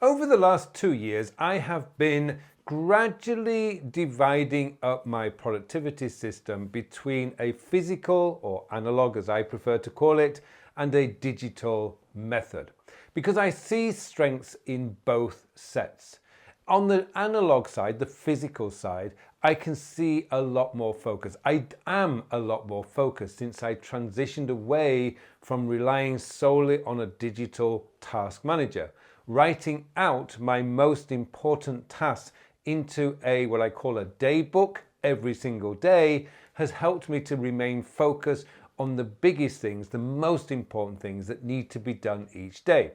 Over the last 2 years, I have been gradually dividing up my productivity system between a physical, or analog as I prefer to call it, and a digital method, because I see strengths in both sets. On the analog side, the physical side, I can see a lot more focus. I am a lot more focused since I transitioned away from relying solely on a digital task manager. Writing out my most important tasks into what I call a day book every single day has helped me to remain focused on the biggest things, the most important things that need to be done each day.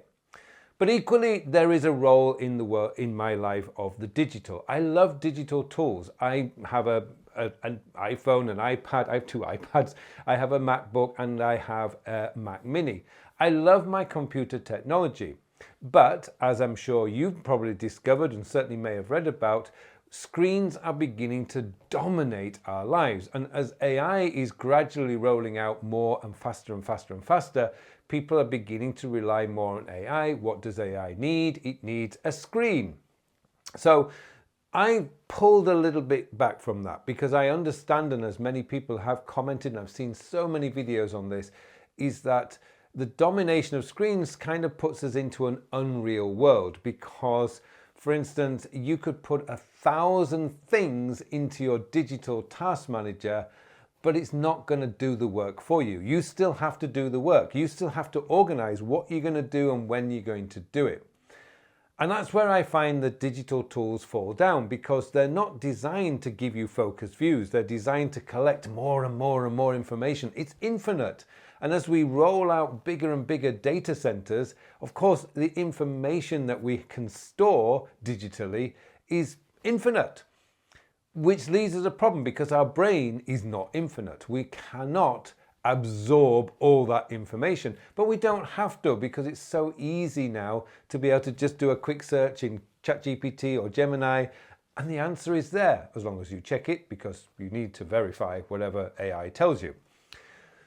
But equally, there is a role in my life of the digital. I love digital tools. I have an iPhone, an iPad. I have 2 iPads. I have a MacBook and I have a Mac Mini. I love my computer technology. But as I'm sure you've probably discovered and certainly may have read about, screens are beginning to dominate our lives. And as AI is gradually rolling out more and faster and faster and faster, people are beginning to rely more on AI. What does AI need? It needs a screen. So I pulled a little bit back from that because I understand, and as many people have commented, and I've seen so many videos on this, is that the domination of screens kind of puts us into an unreal world because, for instance, you could put 1,000 things into your digital task manager, but it's not going to do the work for you. You still have to do the work. You still have to organize what you're going to do and when you're going to do it. And that's where I find the digital tools fall down, because they're not designed to give you focused views. They're designed to collect more and more and more information. It's infinite. And as we roll out bigger and bigger data centers, of course, the information that we can store digitally is infinite, which leads us a problem because our brain is not infinite. We cannot absorb all that information, but we don't have to, because it's so easy now to be able to just do a quick search in ChatGPT or Gemini, and the answer is there, as long as you check it, because you need to verify whatever AI tells you.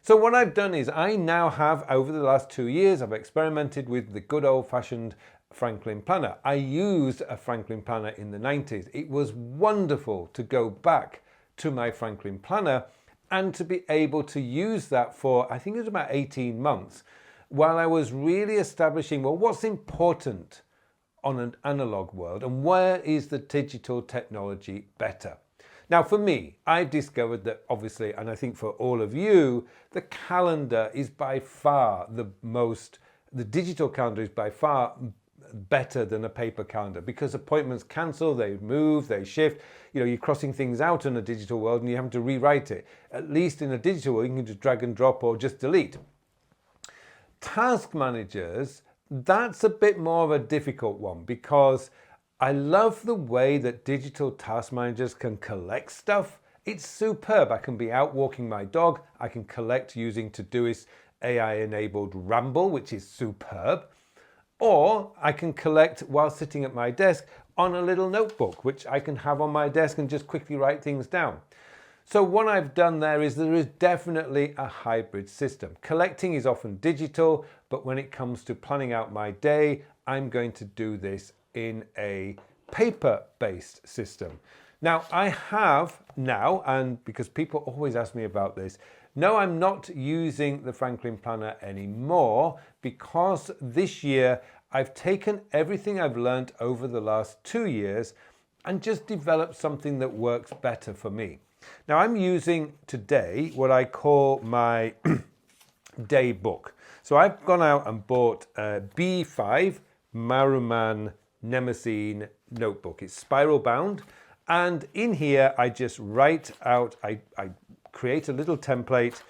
So what I've done is I now have, over the last 2 years, I've experimented with the good old-fashioned Franklin planner. I used a Franklin planner in the 90s. It was wonderful to go back to my Franklin planner and to be able to use that for, I think it was about 18 months, while I was really establishing, well, what's important on an analog world and where is the digital technology better? Now, for me, I've discovered that obviously, and I think for all of you, the calendar is by far the digital calendar is by far better than a paper calendar, because appointments cancel, they move, they shift. You know, you're crossing things out in a digital world and you have to rewrite it. At least in a digital world, you can just drag and drop or just delete. Task managers, that's a bit more of a difficult one, because I love the way that digital task managers can collect stuff. It's superb. I can be out walking my dog. I can collect using Todoist AI-enabled Ramble, which is superb. Or I can collect while sitting at my desk on a little notebook, which I can have on my desk and just quickly write things down. So what I've done there is definitely a hybrid system. Collecting is often digital, but when it comes to planning out my day, I'm going to do this in a paper-based system. Now I have now, and because people always ask me about this, no, I'm not using the Franklin Planner anymore, because this year I've taken everything I've learned over the last 2 years and just developed something that works better for me. Now I'm using today what I call my day book. So I've gone out and bought a B5 Maruman Mnemosyne notebook. It's spiral bound, and in here I just write out, I create a little template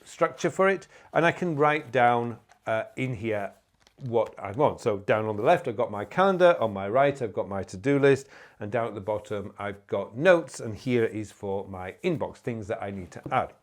structure for it, and I can write down in here what I want. So down on the left I've got my calendar, on my right I've got my to-do list, and down at the bottom I've got notes, and here is for my inbox, things that I need to add.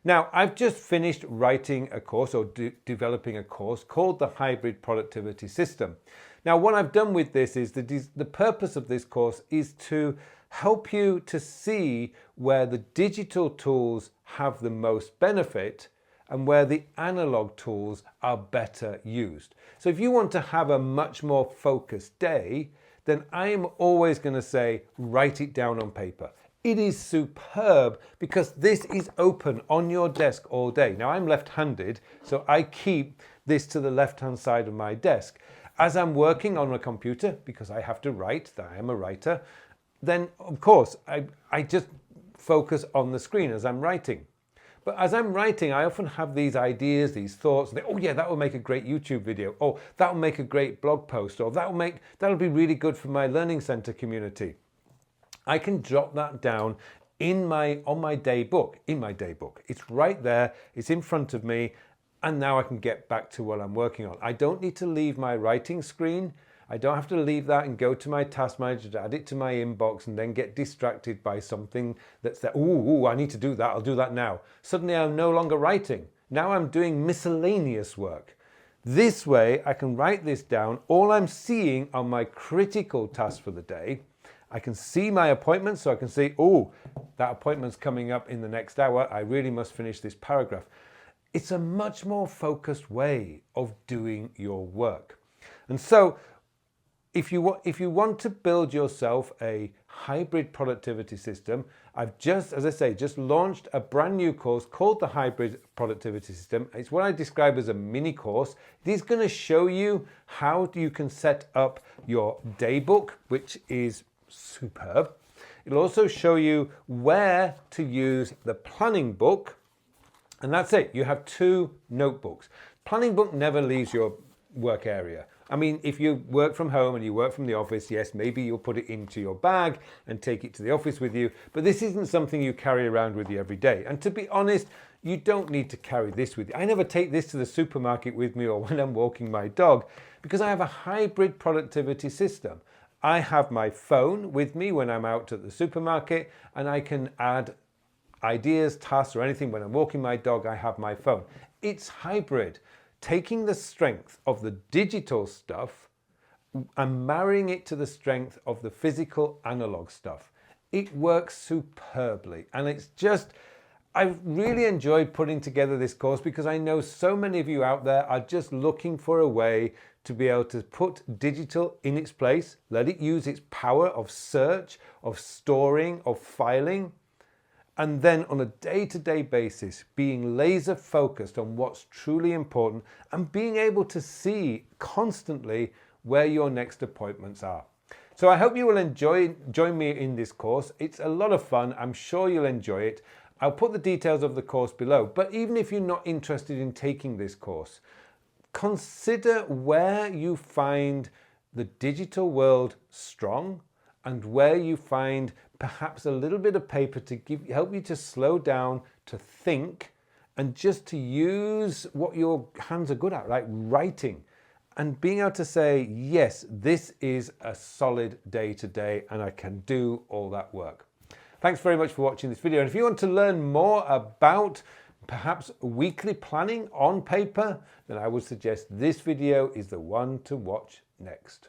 Now, I've just finished writing a course, or developing a course called the Hybrid Productivity System. Now, what I've done with this is the purpose of this course is to help you to see where the digital tools have the most benefit and where the analog tools are better used. So if you want to have a much more focused day, then I'm always going to say write it down on paper. It is superb because this is open on your desk all day. Now I'm left-handed, so I keep this to the left-hand side of my desk. As I'm working on a computer, because I have to write, that I am a writer, then of course I just focus on the screen as I'm writing. But as I'm writing, I often have these ideas, these thoughts, and oh yeah, that will make a great YouTube video. Oh, that will make a great blog post. Or that'll be really good for my Learning Center community. I can jot that down on my daybook, in my daybook. It's right there, it's in front of me, and now I can get back to what I'm working on. I don't need to leave my writing screen. I don't have to leave that and go to my task manager to add it to my inbox and then get distracted by something that's there. Ooh, I need to do that. I'll do that now. Suddenly I'm no longer writing. Now I'm doing miscellaneous work. This way I can write this down. All I'm seeing are my critical tasks for the day. I can see my appointments, so I can see, oh, that appointment's coming up in the next hour. I really must finish this paragraph. It's a much more focused way of doing your work. And so if you want to build yourself a hybrid productivity system, I've just, as I say, just launched a brand new course called the Hybrid Productivity System. It's what I describe as a mini course. It is going to show you how you can set up your daybook, which is superb. It'll also show you where to use the planning book. And that's it. You have 2 notebooks. Planning book never leaves your work area. I mean, if you work from home and you work from the office, yes, maybe you'll put it into your bag and take it to the office with you, but this isn't something you carry around with you every day. And to be honest, you don't need to carry this with you. I never take this to the supermarket with me or when I'm walking my dog because I have a hybrid productivity system. I have my phone with me when I'm out at the supermarket and I can add ideas, tasks, or anything. When I'm walking my dog, I have my phone. It's hybrid. Taking the strength of the digital stuff and marrying it to the strength of the physical analog stuff. It works superbly. And it's just, I've really enjoyed putting together this course because I know so many of you out there are just looking for a way to be able to put digital in its place, let it use its power of search, of storing, of filing, and then on a day-to-day basis, being laser focused on what's truly important and being able to see constantly where your next appointments are. So I hope you will join me in this course. It's a lot of fun. I'm sure you'll enjoy it. I'll put the details of the course below, but even if you're not interested in taking this course, consider where you find the digital world strong and where you find perhaps a little bit of paper to help you to slow down, to think, and just to use what your hands are good at, like writing, and being able to say, yes, this is a solid day to day, and I can do all that work. Thanks very much for watching this video. And if you want to learn more about perhaps weekly planning on paper, then I would suggest this video is the one to watch next.